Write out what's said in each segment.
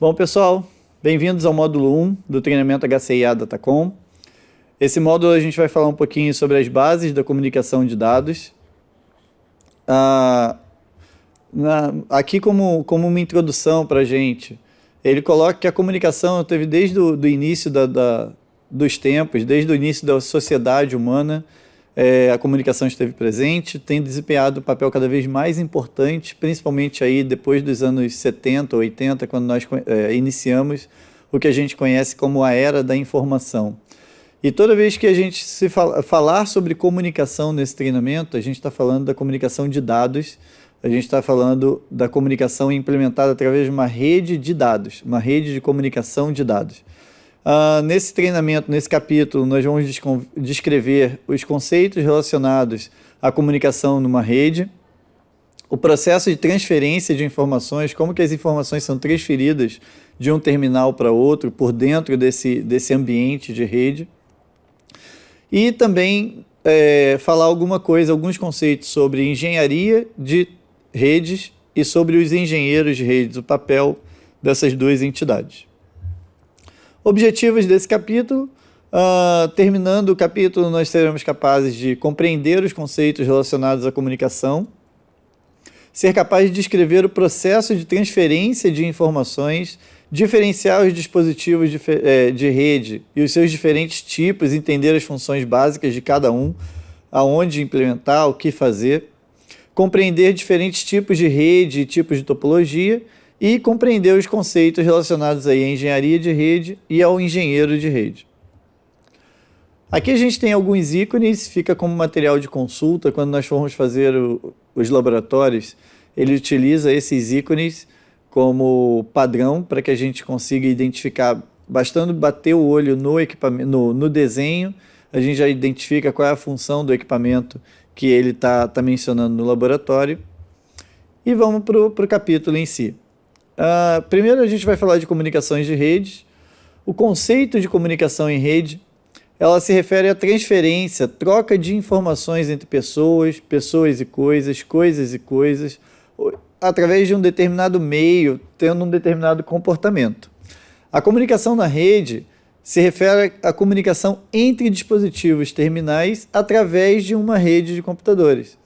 Bom, pessoal, bem-vindos ao módulo 1 do treinamento HCIA Datacom. Esse módulo a gente vai falar um pouquinho sobre as bases da comunicação de dados. Aqui como uma introdução para a gente, ele coloca que a comunicação teve desde o início dos tempos, desde o início da sociedade humana, a comunicação esteve presente, tem desempenhado um papel cada vez mais importante, principalmente aí depois dos anos 70, 80, quando nós iniciamos o que a gente conhece como a era da informação. E toda vez que a gente falar sobre comunicação nesse treinamento, a gente está falando da comunicação de dados, a gente está falando da comunicação implementada através de uma rede de dados, uma rede de comunicação de dados. Nesse treinamento, nesse capítulo, nós vamos descrever os conceitos relacionados à comunicação numa rede, o processo de transferência de informações, como que as informações são transferidas de um terminal para outro por dentro desse ambiente de rede, e também falar alguns conceitos sobre engenharia de redes e sobre os engenheiros de redes, o papel dessas duas entidades. Objetivos desse capítulo: terminando o capítulo, nós seremos capazes de compreender os conceitos relacionados à comunicação, ser capaz de descrever o processo de transferência de informações, diferenciar os dispositivos de rede e os seus diferentes tipos, entender as funções básicas de cada um, aonde implementar, o que fazer, compreender diferentes tipos de rede e tipos de topologia, e compreender os conceitos relacionados aí à engenharia de rede e ao engenheiro de rede. Aqui a gente tem alguns ícones, fica como material de consulta, quando nós formos fazer os laboratórios, ele utiliza esses ícones como padrão para que a gente consiga identificar, bastando bater o olho no equipamento, no desenho, a gente já identifica qual é a função do equipamento que ele está mencionando no laboratório. E vamos para o capítulo em si. Primeiro a gente vai falar de comunicações de redes. O conceito de comunicação em rede, ela se refere à transferência, troca de informações entre pessoas e coisas, coisas e coisas, através de um determinado meio, tendo um determinado comportamento. A comunicação na rede se refere à comunicação entre dispositivos terminais através de uma rede de computadores.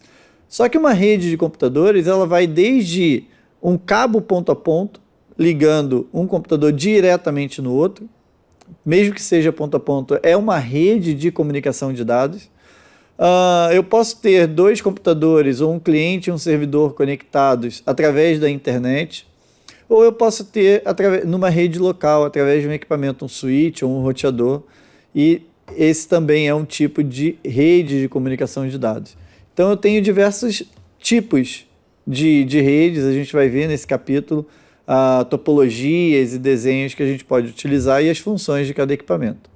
Só que uma rede de computadores, ela vai desde um cabo ponto a ponto, ligando um computador diretamente no outro, mesmo que seja ponto a ponto, é uma rede de comunicação de dados. Eu posso ter dois computadores, ou um cliente e um servidor conectados através da internet, ou eu posso ter numa rede local, através de um equipamento, um switch ou um roteador, e esse também é um tipo de rede de comunicação de dados. Então eu tenho diversos tipos de redes, a gente vai ver nesse capítulo topologias e desenhos que a gente pode utilizar e as funções de cada equipamento.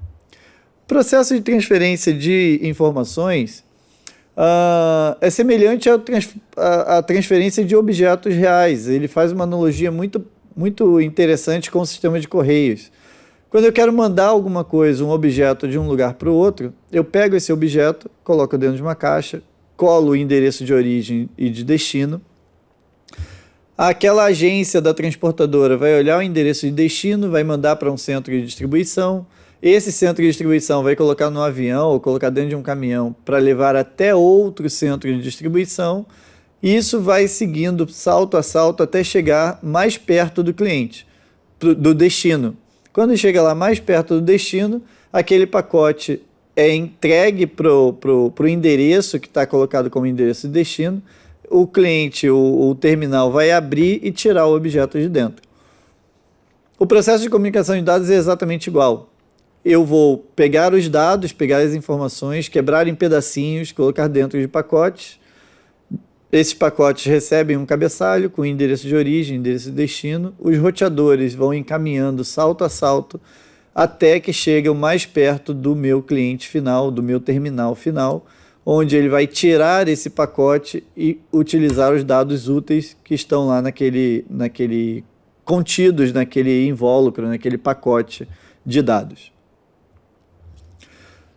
O processo de transferência de informações é semelhante à transferência de objetos reais. Ele faz uma analogia muito, muito interessante com o sistema de correios. Quando eu quero mandar alguma coisa, um objeto de um lugar para o outro, eu pego esse objeto, coloco dentro de uma caixa, colo o endereço de origem e de destino. Aquela agência da transportadora vai olhar o endereço de destino, vai mandar para um centro de distribuição. Esse centro de distribuição vai colocar no avião ou colocar dentro de um caminhão para levar até outro centro de distribuição. Isso vai seguindo salto a salto até chegar mais perto do cliente, do destino. Quando chega lá mais perto do destino, aquele pacote é entregue para o endereço que está colocado como endereço de destino. O cliente, o terminal, vai abrir e tirar o objeto de dentro. O processo de comunicação de dados é exatamente igual. Eu vou pegar os dados, pegar as informações, quebrar em pedacinhos, colocar dentro de pacotes. Esses pacotes recebem um cabeçalho com endereço de origem, endereço de destino. Os roteadores vão encaminhando salto a salto até que chegam mais perto do meu cliente final, do meu terminal final, onde ele vai tirar esse pacote e utilizar os dados úteis que estão lá contidos naquele invólucro, naquele pacote de dados.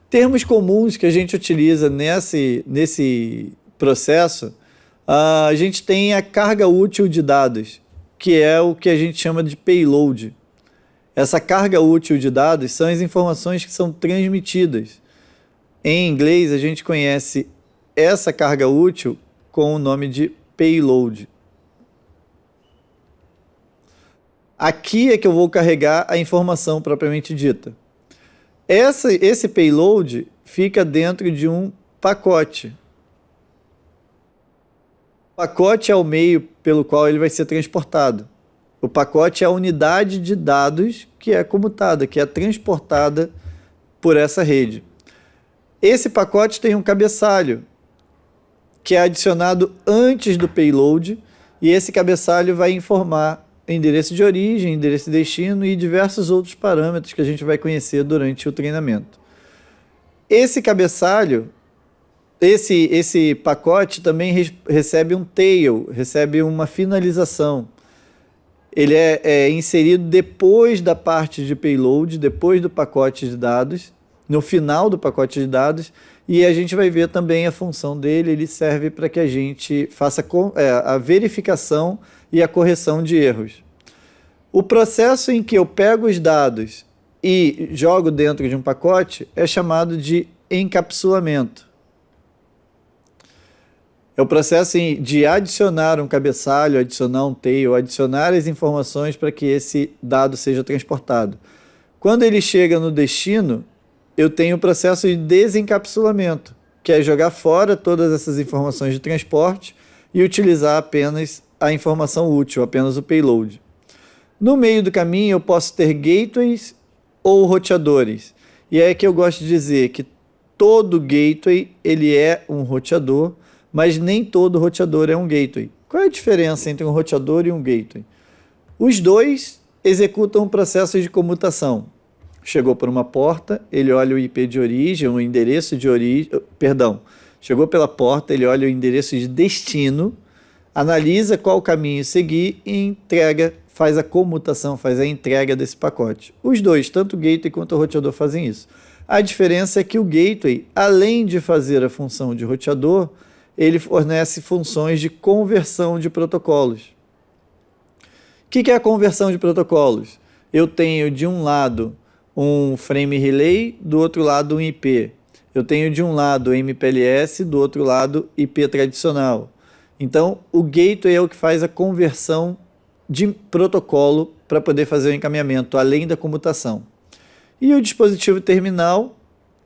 Termos comuns que a gente utiliza nesse processo, a gente tem a carga útil de dados, que é o que a gente chama de payload. Essa carga útil de dados são as informações que são transmitidas. Em inglês, a gente conhece essa carga útil com o nome de payload. Aqui é que eu vou carregar a informação propriamente dita. Esse payload fica dentro de um pacote. O pacote é o meio pelo qual ele vai ser transportado. O pacote é a unidade de dados que é comutada, que é transportada por essa rede. Esse pacote tem um cabeçalho, que é adicionado antes do payload, e esse cabeçalho vai informar endereço de origem, endereço de destino e diversos outros parâmetros que a gente vai conhecer durante o treinamento. Esse cabeçalho, esse pacote também recebe um tail, recebe uma finalização. Ele é inserido depois da parte de payload, depois do pacote de dados, no final do pacote de dados, e a gente vai ver também a função dele. Ele serve para que a gente faça a verificação e a correção de erros. O processo em que eu pego os dados e jogo dentro de um pacote é chamado de encapsulamento. É o processo de adicionar um cabeçalho, adicionar um tail, adicionar as informações para que esse dado seja transportado. Quando ele chega no destino, eu tenho o processo de desencapsulamento, que é jogar fora todas essas informações de transporte e utilizar apenas a informação útil, apenas o payload. No meio do caminho eu posso ter gateways ou roteadores. E é que eu gosto de dizer que todo gateway ele é um roteador, mas nem todo roteador é um gateway. Qual é a diferença entre um roteador e um gateway? Os dois executam um processo de comutação. Chegou por uma porta, ele olha o IP de origem, o endereço de origem, chegou pela porta, ele olha o endereço de destino, analisa qual caminho seguir e entrega, faz a comutação, faz a entrega desse pacote. Os dois, tanto o gateway quanto o roteador, fazem isso. A diferença é que o gateway, além de fazer a função de roteador, ele fornece funções de conversão de protocolos. O que é a conversão de protocolos? Eu tenho de um lado um frame relay, do outro lado um IP. Eu tenho de um lado MPLS, do outro lado IP tradicional. Então, o gateway é o que faz a conversão de protocolo para poder fazer o encaminhamento, além da comutação. E o dispositivo terminal,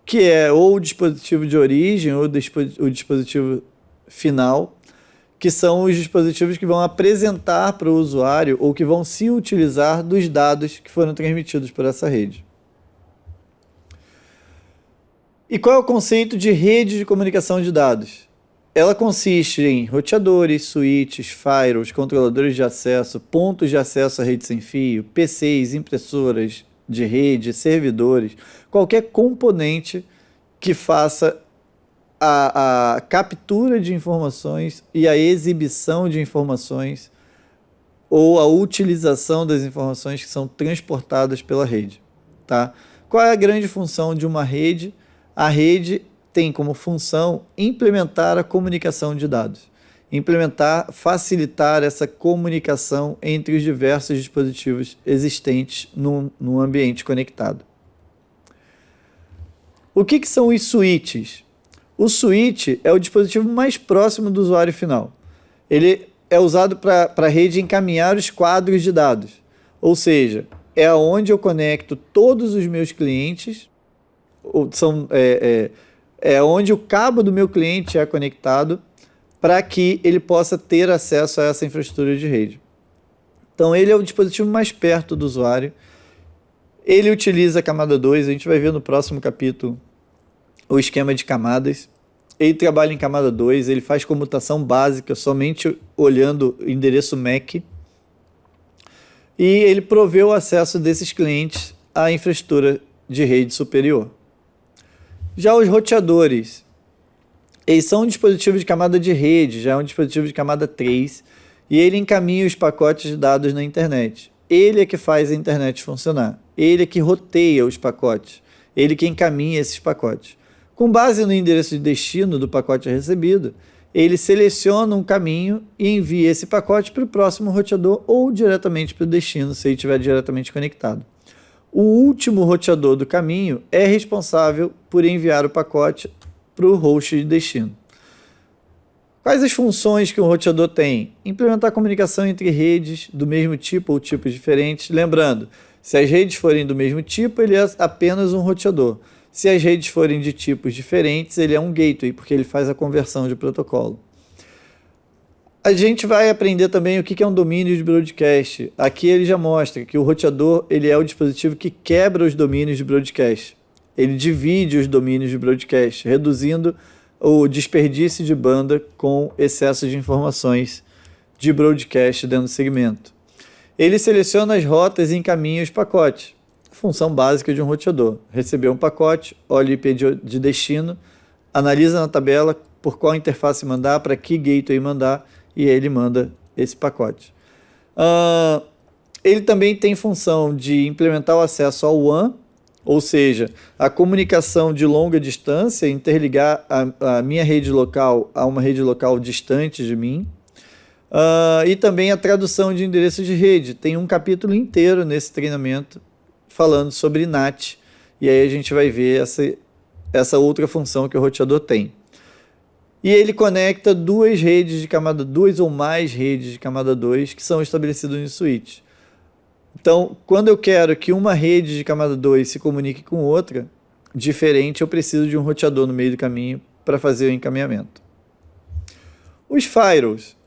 que é ou o dispositivo de origem ou o dispositivo final, que são os dispositivos que vão apresentar para o usuário ou que vão se utilizar dos dados que foram transmitidos por essa rede. E qual é o conceito de rede de comunicação de dados? Ela consiste em roteadores, switches, firewalls, controladores de acesso, pontos de acesso à rede sem fio, PCs, impressoras de rede, servidores, qualquer componente que faça a captura de informações e a exibição de informações ou a utilização das informações que são transportadas pela rede. Tá? Qual é a grande função de uma rede? A rede tem como função implementar a comunicação de dados, facilitar essa comunicação entre os diversos dispositivos existentes no ambiente conectado. O que são os switches? O switch é o dispositivo mais próximo do usuário final. Ele é usado para a rede encaminhar os quadros de dados, ou seja, é onde eu conecto todos os meus clientes, é onde o cabo do meu cliente é conectado para que ele possa ter acesso a essa infraestrutura de rede. Então, ele é o dispositivo mais perto do usuário. Ele utiliza a camada 2, a gente vai ver no próximo capítulo o esquema de camadas. Ele trabalha em camada 2, ele faz comutação básica somente olhando o endereço MAC. E ele provê o acesso desses clientes à infraestrutura de rede superior. Já os roteadores, eles são um dispositivo de camada de rede, já é um dispositivo de camada 3, e ele encaminha os pacotes de dados na internet. Ele é que faz a internet funcionar, ele é que roteia os pacotes, ele que encaminha esses pacotes. Com base no endereço de destino do pacote recebido, ele seleciona um caminho e envia esse pacote para o próximo roteador ou diretamente para o destino, se ele estiver diretamente conectado. O último roteador do caminho é responsável por enviar o pacote para o host de destino. Quais as funções que um roteador tem? Implementar comunicação entre redes do mesmo tipo ou tipos diferentes. Lembrando, se as redes forem do mesmo tipo, ele é apenas um roteador. Se as redes forem de tipos diferentes, ele é um gateway, porque ele faz a conversão de protocolo. A gente vai aprender também o que é um domínio de broadcast. Aqui ele já mostra que o roteador ele é o dispositivo que quebra os domínios de broadcast. Ele divide os domínios de broadcast, reduzindo o desperdício de banda com excesso de informações de broadcast dentro do segmento. Ele seleciona as rotas e encaminha os pacotes. Função básica de um roteador. Recebeu um pacote, olha o IP de destino, analisa na tabela por qual interface mandar, para que gateway mandar, e ele manda esse pacote. Ele também tem função de implementar o acesso ao WAN, ou seja, a comunicação de longa distância, interligar a minha rede local a uma rede local distante de mim. E também a tradução de endereço de rede. Tem um capítulo inteiro nesse treinamento falando sobre NAT, e aí a gente vai ver essa outra função que o roteador tem. E ele conecta duas ou mais redes de camada 2 que são estabelecidas no switch. Então, quando eu quero que uma rede de camada 2 se comunique com outra, diferente, eu preciso de um roteador no meio do caminho para fazer o encaminhamento. Os firewalls.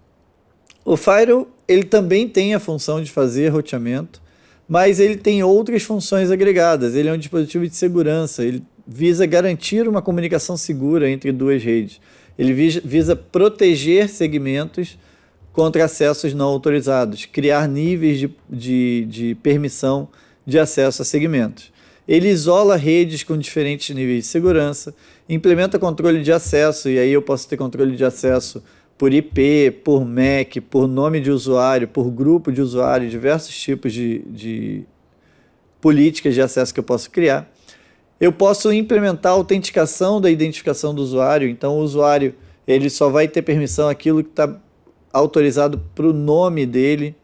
O firewall ele também tem a função de fazer roteamento, mas ele tem outras funções agregadas. Ele é um dispositivo de segurança, ele visa garantir uma comunicação segura entre duas redes. Ele visa proteger segmentos contra acessos não autorizados, criar níveis de permissão de acesso a segmentos. Ele isola redes com diferentes níveis de segurança, implementa controle de acesso, e aí eu posso ter controle de acesso por IP, por MAC, por nome de usuário, por grupo de usuário, diversos tipos de políticas de acesso que eu posso criar. Eu posso implementar a autenticação da identificação do usuário, então o usuário ele só vai ter permissão aquilo que está autorizado para o nome dele,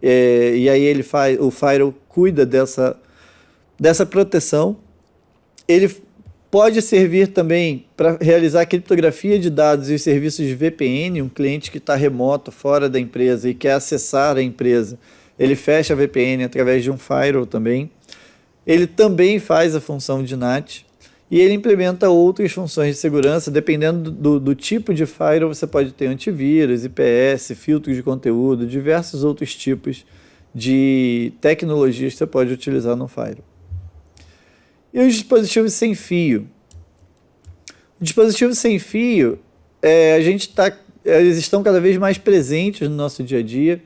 e aí o firewall cuida dessa proteção. Ele pode servir também para realizar criptografia de dados e os serviços de VPN, um cliente que está remoto, fora da empresa e quer acessar a empresa, ele fecha a VPN através de um firewall também. Ele também faz a função de NAT e ele implementa outras funções de segurança, dependendo do tipo de firewall, você pode ter antivírus, IPS, filtros de conteúdo, diversos outros tipos de tecnologias que você pode utilizar no firewall. E os dispositivos sem fio. Dispositivos sem fio, eles estão cada vez mais presentes no nosso dia a dia.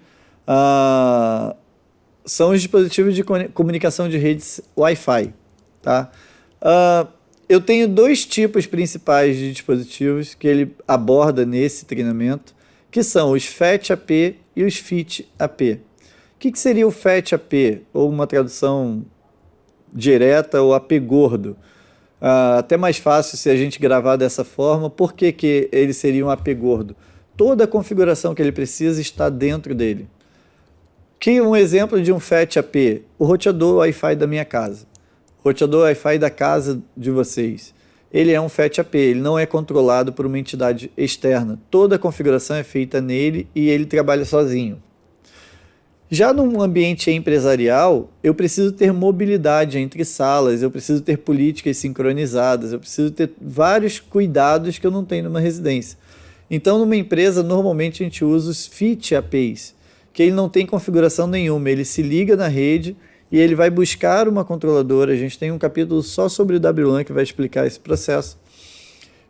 São os dispositivos de comunicação de redes Wi-Fi. Tá? Eu tenho dois tipos principais de dispositivos que ele aborda nesse treinamento, que são os FAT-AP e os FIT-AP. O que seria o FAT-AP? Ou uma tradução direta, ou AP gordo. Até mais fácil se a gente gravar dessa forma. Por que ele seria um AP gordo? Toda a configuração que ele precisa está dentro dele. Um exemplo de um FAT-AP, o roteador Wi-Fi da minha casa. O roteador Wi-Fi da casa de vocês. Ele é um FAT-AP, ele não é controlado por uma entidade externa. Toda a configuração é feita nele e ele trabalha sozinho. Já num ambiente empresarial, eu preciso ter mobilidade entre salas, eu preciso ter políticas sincronizadas, eu preciso ter vários cuidados que eu não tenho numa residência. Então, numa empresa, normalmente a gente usa os FIT-APs, que ele não tem configuração nenhuma, ele se liga na rede e ele vai buscar uma controladora. A gente tem um capítulo só sobre o WLAN que vai explicar esse processo.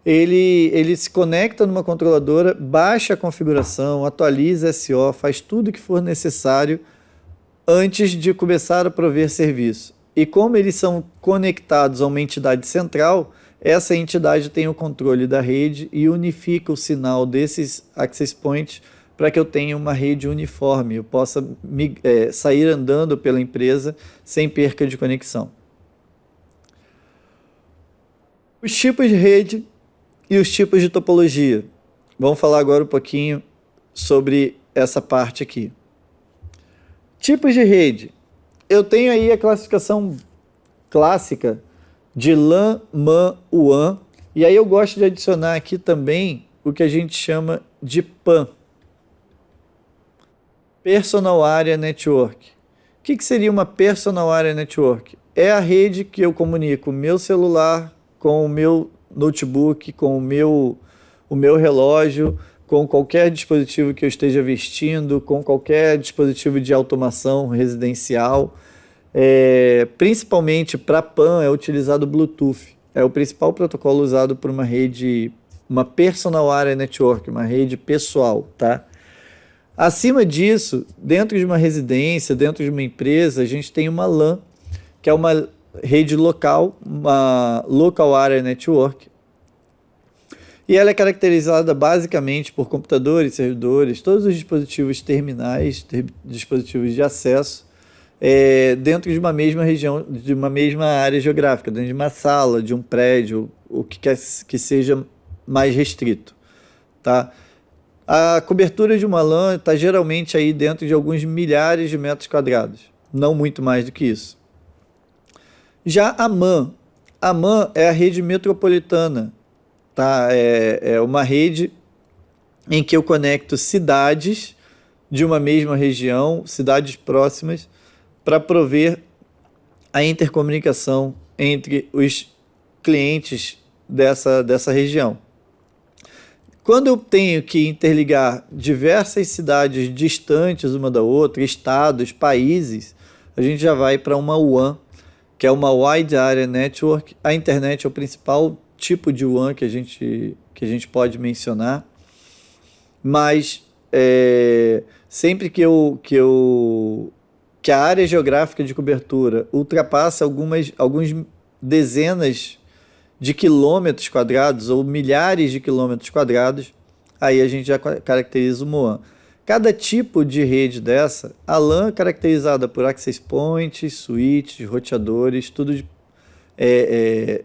Ele se conecta numa controladora, baixa a configuração, atualiza SO, faz tudo o que for necessário antes de começar a prover serviço. E como eles são conectados a uma entidade central, essa entidade tem o controle da rede e unifica o sinal desses access points para que eu tenha uma rede uniforme, eu possa sair andando pela empresa sem perca de conexão. Os tipos de rede e os tipos de topologia. Vamos falar agora um pouquinho sobre essa parte aqui. Tipos de rede. Eu tenho aí a classificação clássica de LAN, MAN, WAN, e aí eu gosto de adicionar aqui também o que a gente chama de PAN, Personal Area Network. O que seria uma Personal Area Network? É a rede que eu comunico o meu celular com o meu notebook, com o meu relógio, com qualquer dispositivo que eu esteja vestindo, com qualquer dispositivo de automação residencial. Principalmente para PAN é utilizado o Bluetooth. É o principal protocolo usado por uma rede, uma Personal Area Network, uma rede pessoal, tá? Acima disso, dentro de uma residência, dentro de uma empresa, a gente tem uma LAN, que é uma rede local, uma Local Area Network. E ela é caracterizada basicamente por computadores, servidores, todos os dispositivos terminais, dispositivos de acesso, dentro de uma mesma região, de uma mesma área geográfica, dentro de uma sala, de um prédio, o que quer que seja mais restrito, tá? A cobertura de uma LAN está geralmente aí dentro de alguns milhares de metros quadrados, não muito mais do que isso. Já a MAN é a rede metropolitana, tá? É uma rede em que eu conecto cidades de uma mesma região, cidades próximas, para prover a intercomunicação entre os clientes dessa região. Quando eu tenho que interligar diversas cidades distantes uma da outra, estados, países, a gente já vai para uma WAN, que é uma Wide Area Network. A internet é o principal tipo de WAN que a gente pode mencionar, mas sempre que a área geográfica de cobertura ultrapassa alguns dezenas de quilômetros quadrados ou milhares de quilômetros quadrados, aí a gente já caracteriza uma WAN. Cada tipo de rede dessa, a LAN é caracterizada por access points, switches, roteadores, tudo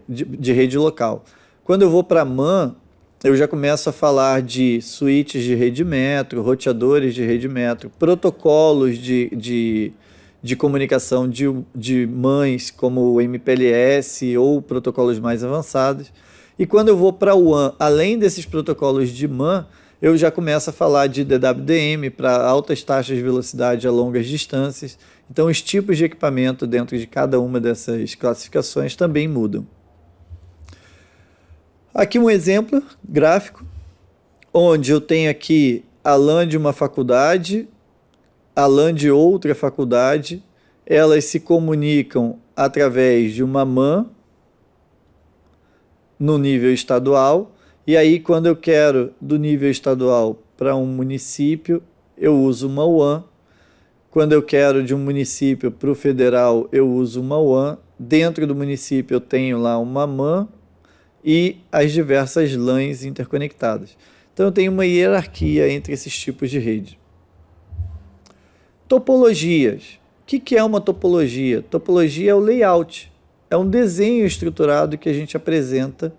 de rede local. Quando eu vou para MAN, eu já começo a falar de switches de rede metro, roteadores de rede metro, protocolos de comunicação de mães, como o MPLS ou protocolos mais avançados. E quando eu vou para o WAN, além desses protocolos de MAN, eu já começo a falar de DWDM para altas taxas de velocidade a longas distâncias. Então, os tipos de equipamento dentro de cada uma dessas classificações também mudam. Aqui um exemplo gráfico, onde eu tenho aqui a LAN de uma faculdade, a LAN de outra faculdade, elas se comunicam através de uma MAN no nível estadual, e aí quando eu quero do nível estadual para um município, eu uso uma WAN. Quando eu quero de um município para o federal, eu uso uma WAN. Dentro do município eu tenho lá uma MAN e as diversas LANs interconectadas. Então eu tenho uma hierarquia entre esses tipos de rede. Topologias. O que é uma topologia? Topologia é o layout, é um desenho estruturado que a gente apresenta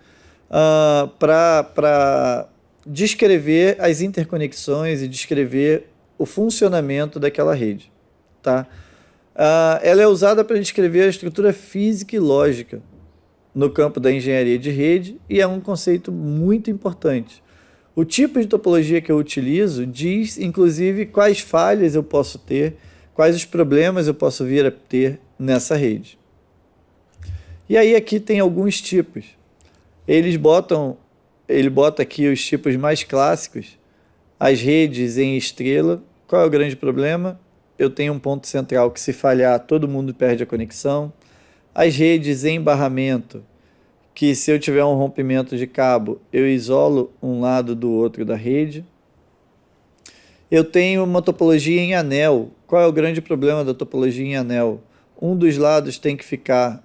para descrever as interconexões e descrever o funcionamento daquela rede. Tá? Ela é usada para descrever a estrutura física e lógica no campo da engenharia de rede e é um conceito muito importante. O tipo de topologia que eu utilizo diz, inclusive, quais falhas eu posso ter, quais os problemas eu posso vir a ter nessa rede. E aí aqui tem alguns tipos. Ele bota aqui os tipos mais clássicos, as redes em estrela. Qual é o grande problema? Eu tenho um ponto central que, se falhar, todo mundo perde a conexão. As redes em barramento, que se eu tiver um rompimento de cabo, eu isolo um lado do outro da rede. Eu tenho uma topologia em anel. Qual é o grande problema da topologia em anel? Um dos lados tem que ficar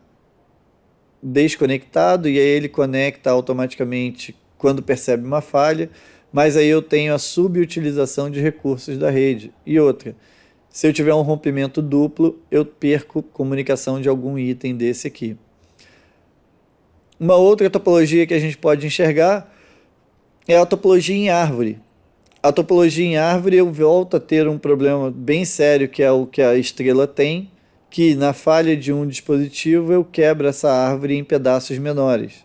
desconectado e aí ele conecta automaticamente quando percebe uma falha, mas aí eu tenho a subutilização de recursos da rede. E outra, se eu tiver um rompimento duplo, eu perco comunicação de algum item desse aqui. Uma outra topologia que a gente pode enxergar é a topologia em árvore. A topologia em árvore eu volto a ter um problema bem sério, que é o que a estrela tem, que na falha de um dispositivo eu quebro essa árvore em pedaços menores.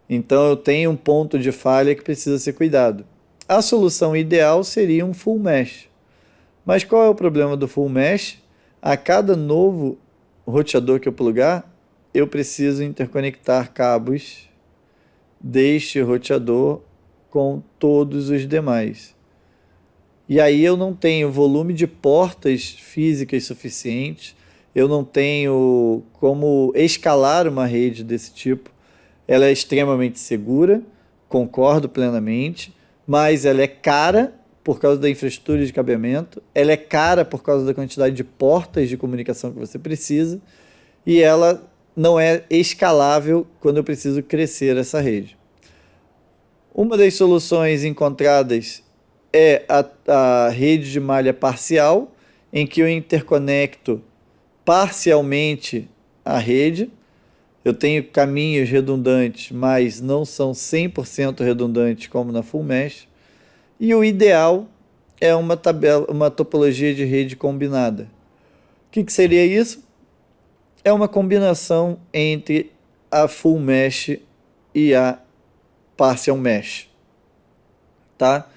Então eu tenho um ponto de falha que precisa ser cuidado. A solução ideal seria um full mesh. Mas qual é o problema do full mesh? A cada novo roteador que eu plugar, eu preciso interconectar cabos deste roteador com todos os demais. E aí eu não tenho volume de portas físicas suficientes, eu não tenho como escalar uma rede desse tipo. Ela é extremamente segura, concordo plenamente, mas ela é cara por causa da infraestrutura de cabeamento, ela é cara por causa da quantidade de portas de comunicação que você precisa, e ela não é escalável quando eu preciso crescer essa rede. Uma das soluções encontradas é a rede de malha parcial, em que eu interconecto parcialmente a rede. Eu tenho caminhos redundantes, mas não são 100% redundantes como na full mesh. E o ideal é uma topologia de rede combinada. O que seria isso? É uma combinação entre a full mesh e a partial mesh. Tá?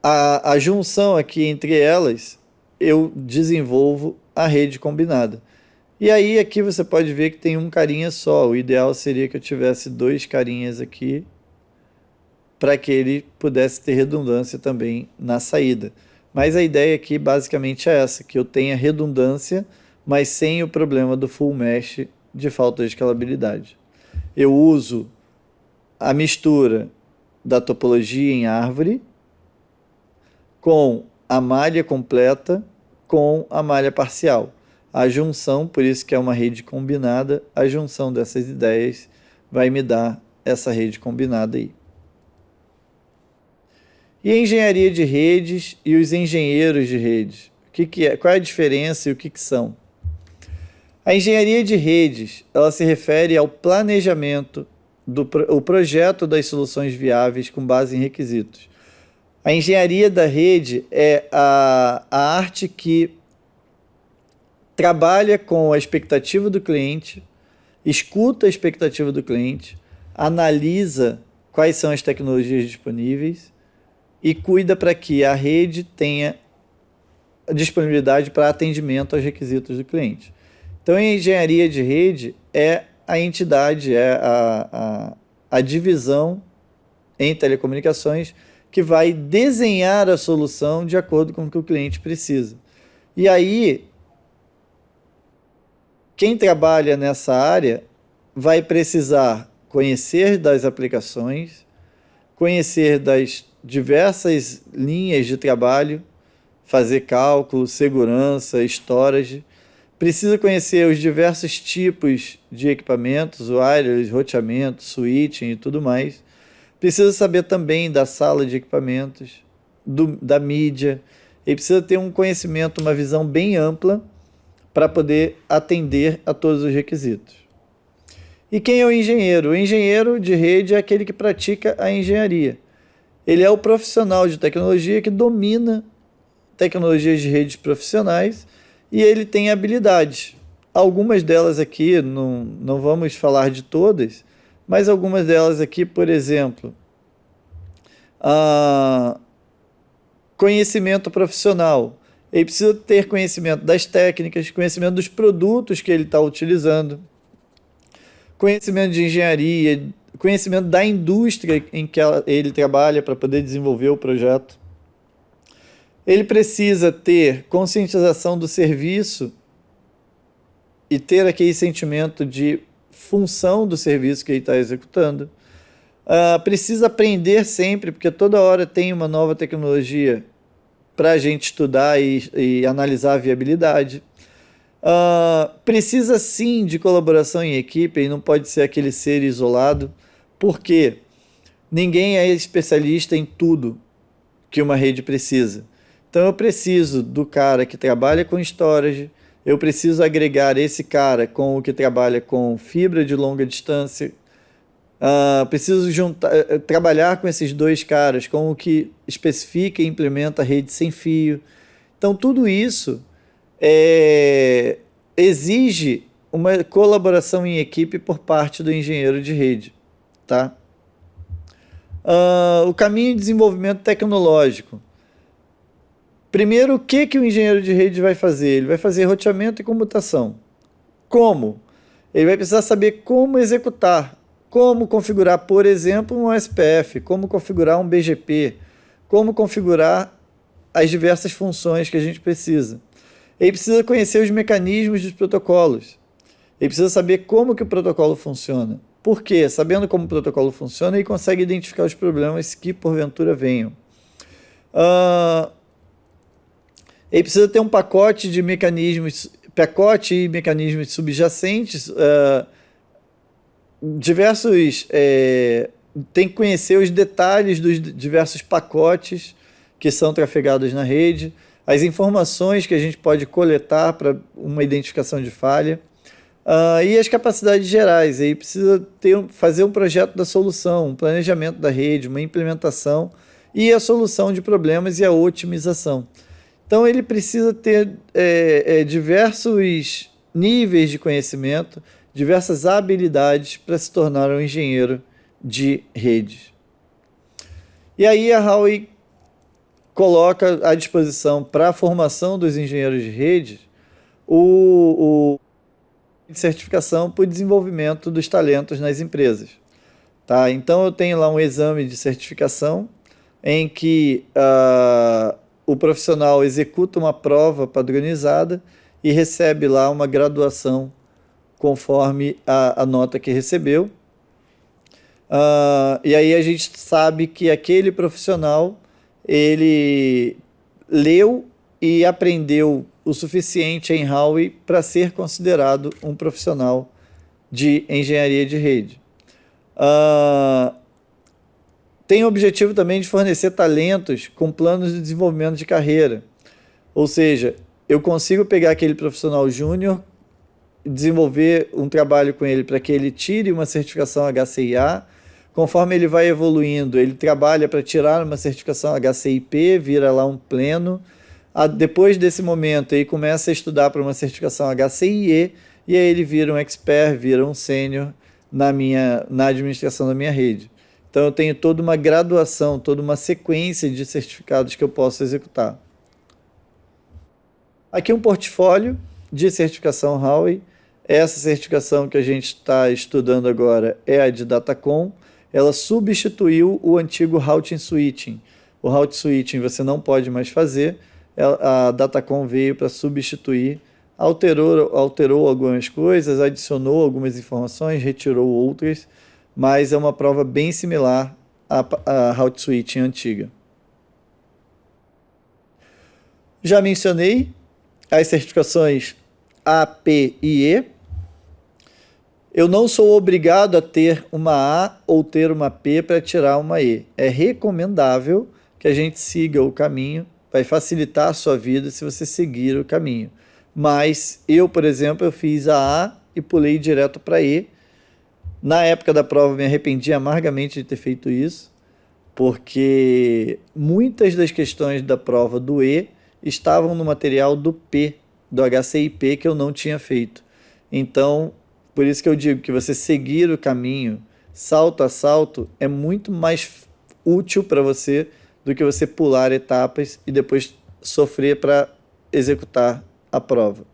A junção aqui entre elas, eu desenvolvo a rede combinada. E aí aqui você pode ver que tem um carinha só. O ideal seria que eu tivesse dois carinhas aqui, para que ele pudesse ter redundância também na saída. Mas a ideia aqui basicamente é essa, que eu tenha redundância, mas sem o problema do full mesh de falta de escalabilidade. Eu uso a mistura da topologia em árvore com a malha completa com a malha parcial. A junção, por isso que é uma rede combinada, a junção dessas ideias vai me dar essa rede combinada aí. E a engenharia de redes e os engenheiros de redes? O que é? Qual é a diferença e o que são? A engenharia de redes, ela se refere ao planejamento, o projeto das soluções viáveis com base em requisitos. A engenharia da rede é a arte que trabalha com a expectativa do cliente, escuta a expectativa do cliente, analisa quais são as tecnologias disponíveis e cuida para que a rede tenha disponibilidade para atendimento aos requisitos do cliente. Então, a engenharia de rede é a entidade, é a divisão em telecomunicações que vai desenhar a solução de acordo com o que o cliente precisa. E aí, quem trabalha nessa área vai precisar conhecer das aplicações, conhecer das diversas linhas de trabalho, fazer cálculo, segurança, storage. Precisa conhecer os diversos tipos de equipamentos, wireless, roteamento, switching e tudo mais. Precisa saber também da sala de equipamentos, da mídia. Ele precisa ter um conhecimento, uma visão bem ampla para poder atender a todos os requisitos. E quem é o engenheiro? O engenheiro de rede é aquele que pratica a engenharia. Ele é o profissional de tecnologia que domina tecnologias de redes profissionais e ele tem habilidades. Algumas delas aqui, não vamos falar de todas, mas algumas delas aqui, por exemplo, conhecimento profissional. Ele precisa ter conhecimento das técnicas, conhecimento dos produtos que ele está utilizando, conhecimento de engenharia, conhecimento da indústria em que ele trabalha para poder desenvolver o projeto. Ele precisa ter conscientização do serviço e ter aquele sentimento de função do serviço que ele está executando. Precisa aprender sempre, porque toda hora tem uma nova tecnologia para a gente estudar e analisar a viabilidade. Precisa sim de colaboração em equipe e não pode ser aquele ser isolado, porque ninguém é especialista em tudo que uma rede precisa. Então eu preciso do cara que trabalha com storage, eu preciso agregar esse cara com o que trabalha com fibra de longa distância, Preciso trabalhar com esses dois caras, com o que especifica e implementa a rede sem fio. Então, tudo isso exige uma colaboração em equipe por parte do engenheiro de rede. Tá? O caminho de desenvolvimento tecnológico. Primeiro, o que o engenheiro de rede vai fazer? Ele vai fazer roteamento e comutação. Como? Ele vai precisar saber como executar, como configurar, por exemplo, um SPF, como configurar um BGP, como configurar as diversas funções que a gente precisa. Ele precisa conhecer os mecanismos dos protocolos. Ele precisa saber como que o protocolo funciona. Por quê? Sabendo como o protocolo funciona, ele consegue identificar os problemas que porventura venham. Ele precisa ter um pacote e mecanismos subjacentes, tem que conhecer os detalhes dos diversos pacotes que são trafegados na rede, as informações que a gente pode coletar para uma identificação de falha, e as capacidades gerais. Ele precisa fazer um projeto da solução, um planejamento da rede, uma implementação e a solução de problemas e a otimização. Então ele precisa ter diversos níveis de conhecimento, diversas habilidades para se tornar um engenheiro de redes. E aí a Huawei coloca à disposição para a formação dos engenheiros de rede o certificação para o desenvolvimento dos talentos nas empresas. Tá? Então eu tenho lá um exame de certificação em que o profissional executa uma prova padronizada e recebe lá uma graduação conforme a nota que recebeu. E aí a gente sabe que aquele profissional ele leu e aprendeu o suficiente em Huawei para ser considerado um profissional de engenharia de rede. Tem o objetivo também de fornecer talentos com planos de desenvolvimento de carreira. Ou seja, eu consigo pegar aquele profissional júnior, desenvolver um trabalho com ele para que ele tire uma certificação HCIA. Conforme ele vai evoluindo, ele trabalha para tirar uma certificação HCIP, vira lá um pleno. Depois desse momento, ele começa a estudar para uma certificação HCIE e aí ele vira um expert, vira um sênior na administração da minha rede. Então eu tenho toda uma graduação, toda uma sequência de certificados que eu posso executar. Aqui um portfólio de certificação Huawei. Essa certificação que a gente está estudando agora é a de Datacom. Ela substituiu o antigo Routing Switching. O Routing Switching você não pode mais fazer. A Datacom veio para substituir, alterou algumas coisas, adicionou algumas informações, retirou outras, mas é uma prova bem similar à Routing Switching antiga. Já mencionei as certificações A, P e E. Eu não sou obrigado a ter uma A ou ter uma P para tirar uma E. É recomendável que a gente siga o caminho, vai facilitar a sua vida se você seguir o caminho. Mas eu, por exemplo, eu fiz a A e pulei direto para E. Na época da prova me arrependi amargamente de ter feito isso, porque muitas das questões da prova do E estavam no material do P, do HCIP, que eu não tinha feito. Então, por isso que eu digo que você seguir o caminho salto a salto é muito mais útil para você do que você pular etapas e depois sofrer para executar a prova.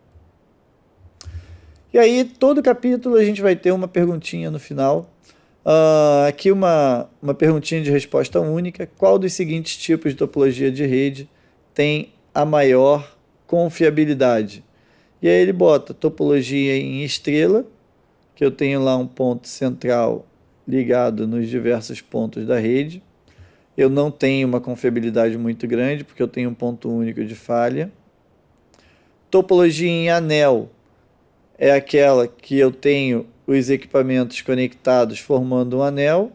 E aí, todo capítulo a gente vai ter uma perguntinha no final. Aqui uma perguntinha de resposta única. Qual dos seguintes tipos de topologia de rede tem a maior confiabilidade? E aí ele bota topologia em estrela, que eu tenho lá um ponto central ligado nos diversos pontos da rede. Eu não tenho uma confiabilidade muito grande, porque eu tenho um ponto único de falha. Topologia em anel é aquela que eu tenho os equipamentos conectados formando um anel.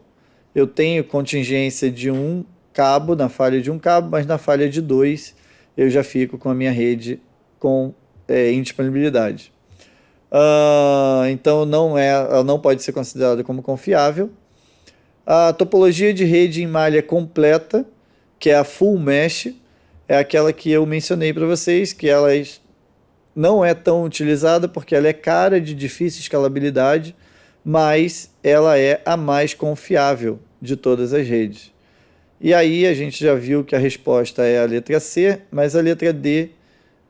Eu tenho contingência de um cabo, na falha de um cabo, mas na falha de 2 eu já fico com a minha rede com indisponibilidade. Então ela não pode ser considerada como confiável. A topologia de rede em malha completa, que é a Full Mesh, é aquela que eu mencionei para vocês, que ela não é tão utilizada porque ela é cara, de difícil escalabilidade, mas ela é a mais confiável de todas as redes. E aí a gente já viu que a resposta é a letra C, mas a letra D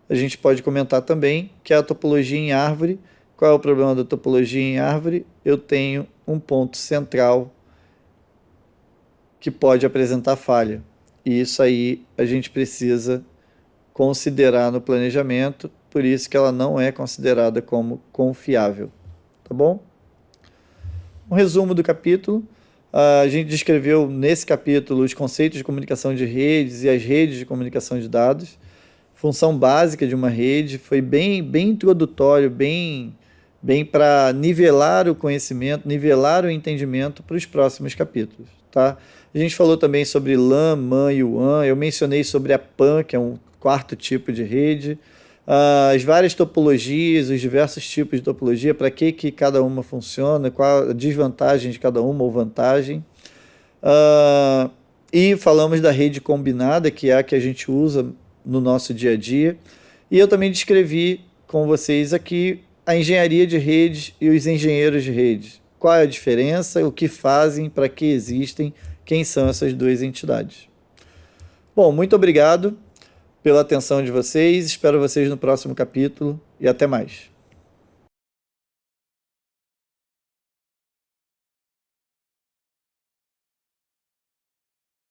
a gente pode comentar também, que é a topologia em árvore. Qual é o problema da topologia em árvore? Eu tenho um ponto central que pode apresentar falha. E isso aí a gente precisa considerar no planejamento, por isso que ela não é considerada como confiável. Tá bom? Um resumo do capítulo. A gente descreveu nesse capítulo os conceitos de comunicação de redes e as redes de comunicação de dados. Função básica de uma rede, foi bem introdutório, bem para nivelar o conhecimento, nivelar o entendimento para os próximos capítulos. Tá? A gente falou também sobre LAN, MAN e WAN, eu mencionei sobre a PAN, que é um quarto tipo de rede, as várias topologias, os diversos tipos de topologia, para que cada uma funciona, qual a desvantagem de cada uma ou vantagem. E falamos da rede combinada, que é a que a gente usa no nosso dia a dia. E eu também descrevi com vocês aqui a engenharia de redes e os engenheiros de redes. Qual é a diferença, o que fazem, para que existem, quem são essas duas entidades. Bom, muito obrigado pela atenção de vocês, espero vocês no próximo capítulo e até mais.